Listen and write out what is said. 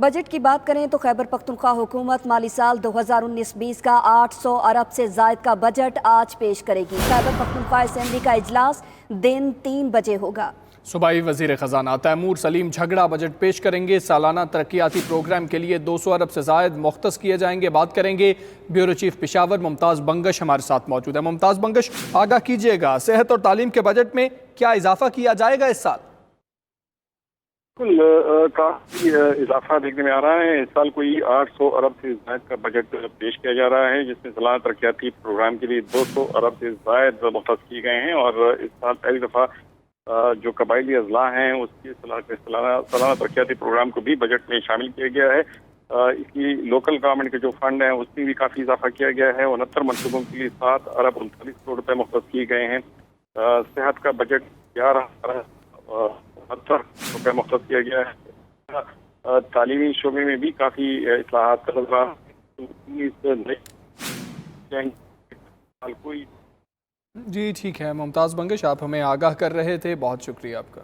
Budget کی بات کریں تو خیبر پختونخوا حکومت مالی سال 2019-20 کا 800 ارب سے زائد کا بجٹ آج پیش کرے گی۔ خیبر پختونخوا اسمبلی کا اجلاس دن 3 بجے ہوگا۔ صوبائی وزیر خزانہ تیمور سلیم جھگڑا بجٹ پیش کریں گے۔ سالانہ ترقیاتی پروگرام کے لیے 200 ارب سے زائد مختص کیے جائیں گے۔ بات کریں گے بیورو چیف پشاور ممتاز بنگش ہمارے ساتھ موجود ہے۔ ممتاز بنگش، آگاہ کیجیے گا، صحت اور تعلیم کے بجٹ میں کیا اضافہ کیا جائے گا اس سال؟ بالکل کافی اضافہ دیکھنے میں آ رہا ہے۔ اس سال کوئی 800 ارب سے زائد کا بجٹ پیش کیا جا رہا ہے، جس میں سالانہ ترقیاتی پروگرام کے لیے 200 ارب سے زائد مختص کیے گئے ہیں، اور اس سال پہلی دفعہ جو قبائلی اضلاع ہیں اس کی سالانہ ترقیاتی پروگرام کو بھی بجٹ میں شامل کیا گیا ہے۔ اس کی لوکل گورنمنٹ کے جو فنڈ ہیں اس میں بھی کافی اضافہ کیا گیا ہے۔ 69 منصوبوں کے لیے 7 ارب 39 کروڑ روپے مختص کیے گئے ہیں۔ صحت کا بجٹ 11 ارب 70 روپے مختص کیا گیا ہے۔ تعلیمی شعبے میں بھی کافی اصلاحات کا نظر جی ٹھیک ہے ممتاز بنگش، آپ ہمیں آگاہ کر رہے تھے، بہت شکریہ آپ کا۔